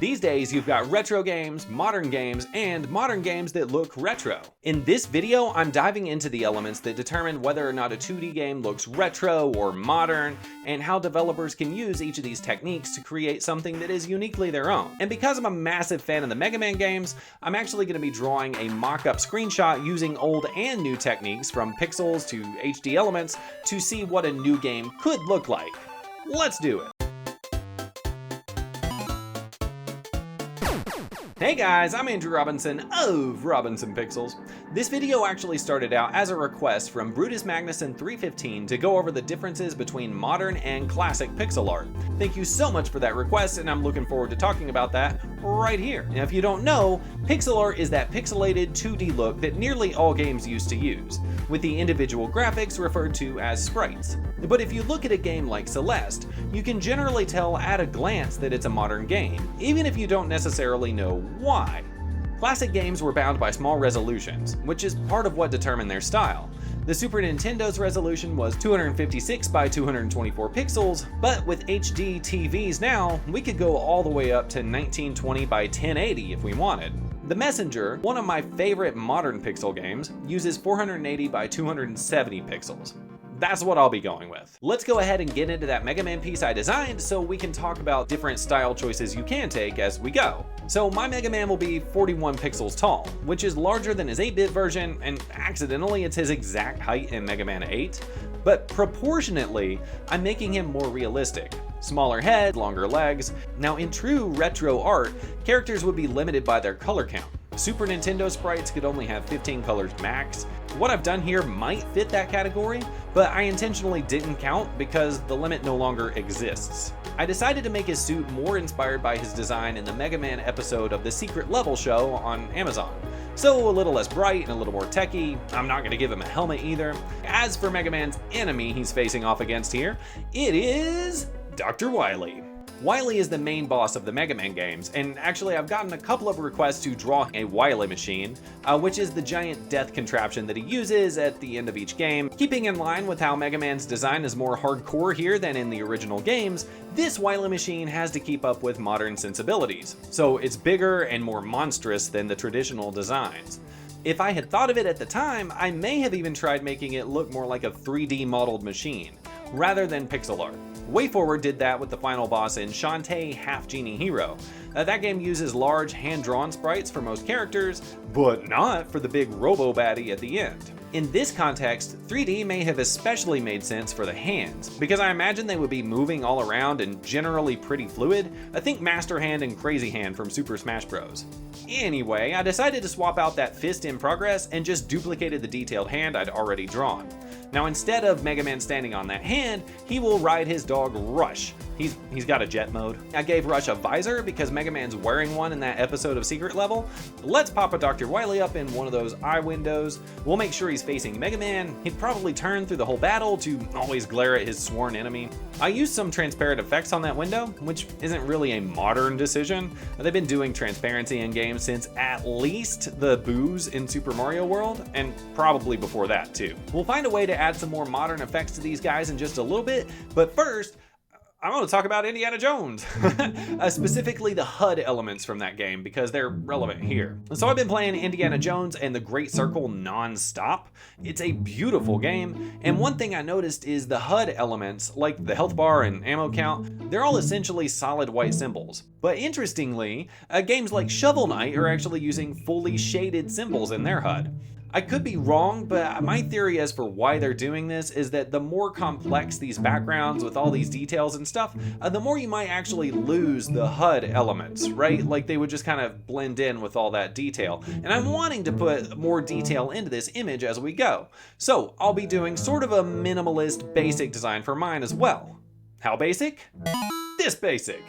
These days, you've got retro games, and modern games that look retro. In this video, I'm diving into the elements that determine whether or not a 2D game looks retro or modern, and how developers can use each of these techniques to create something that is uniquely their own. And because I'm a massive fan of the Mega Man games, I'm actually going to be drawing a mock-up screenshot using old and new techniques from pixels to HD elements to see what a new game could look like. Let's do it! Hey guys, I'm Andrew Robinson of Robinson Pixels. This video actually started out as a request from Brutus Magnuson 315 to go over the differences between modern and classic pixel art. Thank you so much for that request, and I'm looking forward to talking about that right here. Now, if you don't know, pixel art is that pixelated 2D look that nearly all games used to use, with the individual graphics referred to as sprites. But if you look at a game like Celeste, you can generally tell at a glance that it's a modern game, even if you don't necessarily know why. Classic games were bound by small resolutions, which is part of what determined their style. The Super Nintendo's resolution was 256 by 224 pixels, but with HD TVs now, we could go all the way up to 1920 by 1080 if we wanted. The Messenger, one of my favorite modern pixel games, uses 480 by 270 pixels. That's what I'll be going with. Let's go ahead and get into that Mega Man piece I designed so we can talk about different style choices you can take as we go. So my Mega Man will be 41 pixels tall, which is larger than his 8-bit version, and accidentally it's his exact height in Mega Man 8. But proportionately, I'm making him more realistic. Smaller head, longer legs. Now in true retro art, characters would be limited by their color count. Super Nintendo sprites could only have 15 colors max. What I've done here might fit that category, but I intentionally didn't count because the limit no longer exists. I decided to make his suit more inspired by his design in the Mega Man episode of the Secret Level show on Amazon. So a little less bright and a little more techy. I'm not going to give him a helmet either. As for Mega Man's enemy he's facing off against here, it is Dr. Wily. Wily is the main boss of the Mega Man games, and actually I've gotten a couple of requests to draw a Wily Machine, which is the giant death contraption that he uses at the end of each game. Keeping in line with how Mega Man's design is more hardcore here than in the original games, this Wily Machine has to keep up with modern sensibilities, so it's bigger and more monstrous than the traditional designs. If I had thought of it at the time, I may have even tried making it look more like a 3D modeled machine, rather than pixel art. WayForward did that with the final boss in Shantae Half Genie Hero. That game uses large hand-drawn sprites for most characters, but not for the big robo-baddie at the end. In this context, 3D may have especially made sense for the hands, because I imagine they would be moving all around and generally pretty fluid. I think Master Hand and Crazy Hand from Super Smash Bros. Anyway, I decided to swap out that fist in progress and just duplicated the detailed hand I'd already drawn. Now instead of Mega Man standing on that hand, he will ride his dog Rush. He's got a jet mode. I gave Rush a visor because Mega Man's wearing one in that episode of Secret Level. Let's pop a Dr. Wily up in one of those eye windows. We'll make sure he's facing Mega Man. He'd probably turn through the whole battle to always glare at his sworn enemy. I used some transparent effects on that window, which isn't really a modern decision. They've been doing transparency in games since at least the Boos in Super Mario World, and probably before that too. We'll find a way to add some more modern effects to these guys in just a little bit, but first, I want to talk about Indiana Jones, specifically the HUD elements from that game because they're relevant here. So I've been playing Indiana Jones and the Great Circle non-stop. It's a beautiful game, and one thing I noticed is the HUD elements, like the health bar and ammo count, they're all essentially solid white symbols. But interestingly, games like Shovel Knight are actually using fully shaded symbols in their HUD. I could be wrong, but my theory as for why they're doing this is that the more complex these backgrounds with all these details and stuff, the more you might actually lose the HUD elements, right? Like they would just kind of blend in with all that detail. And I'm wanting to put more detail into this image as we go. So I'll be doing sort of a minimalist basic design for mine as well. How basic? This basic.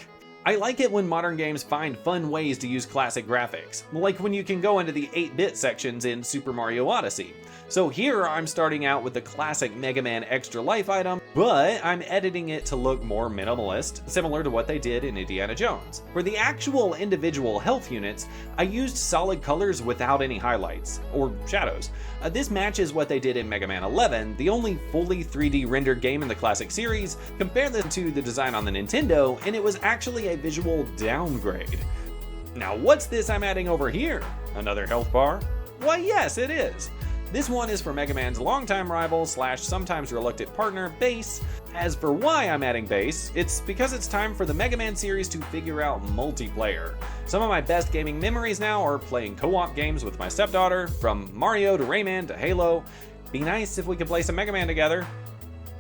I like it when modern games find fun ways to use classic graphics, like when you can go into the 8-bit sections in Super Mario Odyssey. So here I'm starting out with the classic Mega Man Extra Life item, but I'm editing it to look more minimalist, similar to what they did in Indiana Jones. For the actual individual health units, I used solid colors without any highlights, or shadows. This matches what they did in Mega Man 11, the only fully 3D rendered game in the classic series. Compare this to the design on the Nintendo, and it was actually a visual downgrade. Now what's this I'm adding over here? Another health bar? Why yes, it is. This one is for Mega Man's longtime rival / sometimes reluctant partner, Bass. As for why I'm adding Bass, it's because it's time for the Mega Man series to figure out multiplayer. Some of my best gaming memories now are playing co-op games with my stepdaughter, from Mario to Rayman to Halo. Be nice if we could play some Mega Man together.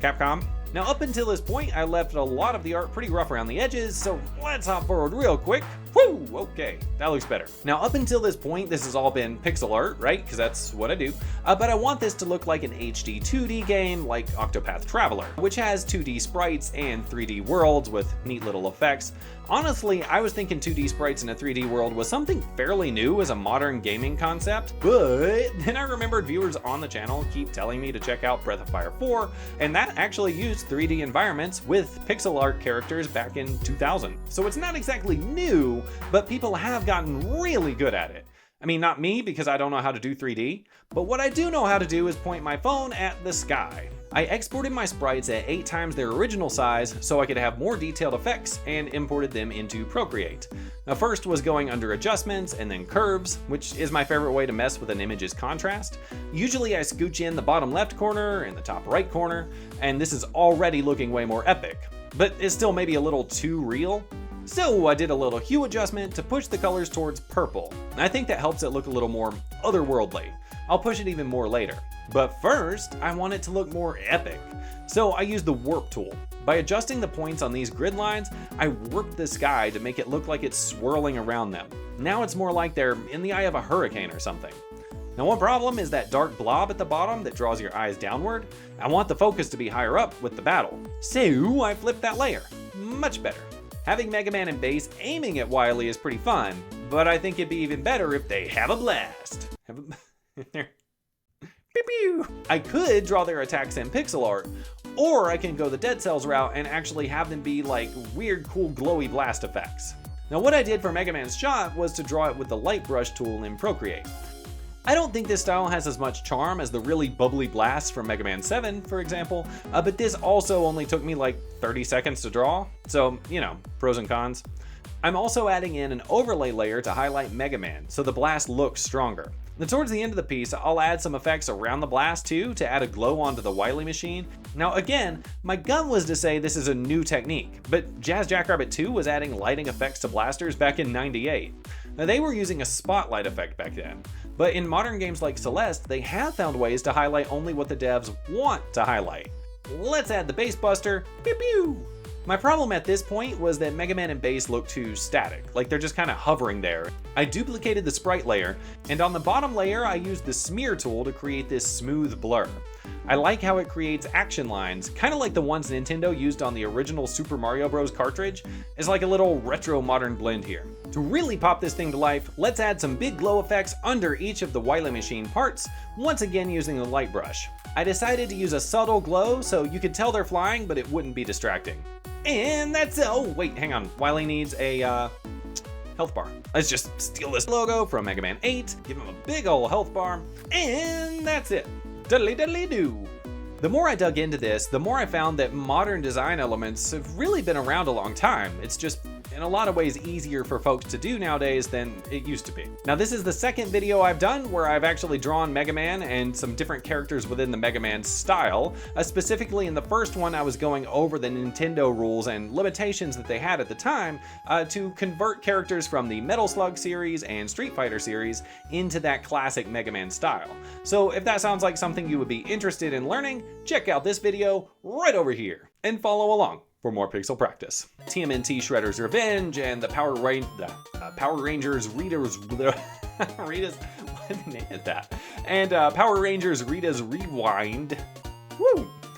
Capcom. Now up until this point, I left a lot of the art pretty rough around the edges, so let's hop forward real quick. Woo! Okay, that looks better. Now up until this point, this has all been pixel art, right? Because that's what I do. But I want this to look like an HD 2D game like Octopath Traveler, which has 2D sprites and 3D worlds with neat little effects. Honestly, I was thinking 2D sprites in a 3D world was something fairly new as a modern gaming concept, but then I remembered viewers on the channel keep telling me to check out Breath of Fire 4, and that actually used 3D environments with pixel art characters back in 2000. So it's not exactly new, but people have gotten really good at it. I mean, not me, because I don't know how to do 3D, but what I do know how to do is point my phone at the sky. I exported my sprites at 8 times their original size so I could have more detailed effects and imported them into Procreate. Now first was going under adjustments and then curves, which is my favorite way to mess with an image's contrast. Usually I scooch in the bottom left corner and the top right corner, and this is already looking way more epic, but it's still maybe a little too real. So I did a little hue adjustment to push the colors towards purple. I think that helps it look a little more otherworldly. I'll push it even more later. But first, I want it to look more epic. So I used the warp tool. By adjusting the points on these grid lines, I warped the sky to make it look like it's swirling around them. Now it's more like they're in the eye of a hurricane or something. Now one problem is that dark blob at the bottom that draws your eyes downward. I want the focus to be higher up with the battle. So I flipped that layer. Much better. Having Mega Man and Bass aiming at Wily is pretty fun, but I think it'd be even better if they have a blast. Pew pew. I could draw their attacks in pixel art, or I can go the Dead Cells route and actually have them be like weird cool glowy blast effects. Now what I did for Mega Man's shot was to draw it with the light brush tool in Procreate. I don't think this style has as much charm as the really bubbly blasts from Mega Man 7, for example, but this also only took me like 30 seconds to draw, so, you know, pros and cons. I'm also adding in an overlay layer to highlight Mega Man, so the blast looks stronger. Now towards the end of the piece, I'll add some effects around the blast too to add a glow onto the Wily Machine. Now again, my gut was to say this is a new technique, but Jazz Jackrabbit 2 was adding lighting effects to blasters back in '98. Now they were using a spotlight effect back then, but in modern games like Celeste, they have found ways to highlight only what the devs want to highlight. Let's add the Bass Buster, pew pew! My problem at this point was that Mega Man and Bass look too static, like they're just kind of hovering there. I duplicated the sprite layer, and on the bottom layer I used the smear tool to create this smooth blur. I like how it creates action lines, kind of like the ones Nintendo used on the original Super Mario Bros. Cartridge. It's like a little retro modern blend here. To really pop this thing to life, let's add some big glow effects under each of the Wily Machine parts, once again using the light brush. I decided to use a subtle glow so you could tell they're flying, but it wouldn't be distracting. And that's it. Oh, wait, hang on. Wily needs a health bar. Let's just steal this logo from Mega Man 8, give him a big ol' health bar, and that's it. Diddly diddly do. The more I dug into this, the more I found that modern design elements have really been around a long time. It's just in a lot of ways easier for folks to do nowadays than it used to be. Now this is the second video I've done where I've actually drawn Mega Man and some different characters within the Mega Man style. Specifically in the first one I was going over the Nintendo rules and limitations that they had at the time to convert characters from the Metal Slug series and Street Fighter series into that classic Mega Man style. So if that sounds like something you would be interested in learning, check out this video right over here and follow along for more pixel practice. TMNT Shredder's Revenge and the Power Rangers Rita's what name is that? And Power Rangers Rita's Rewind. Woo!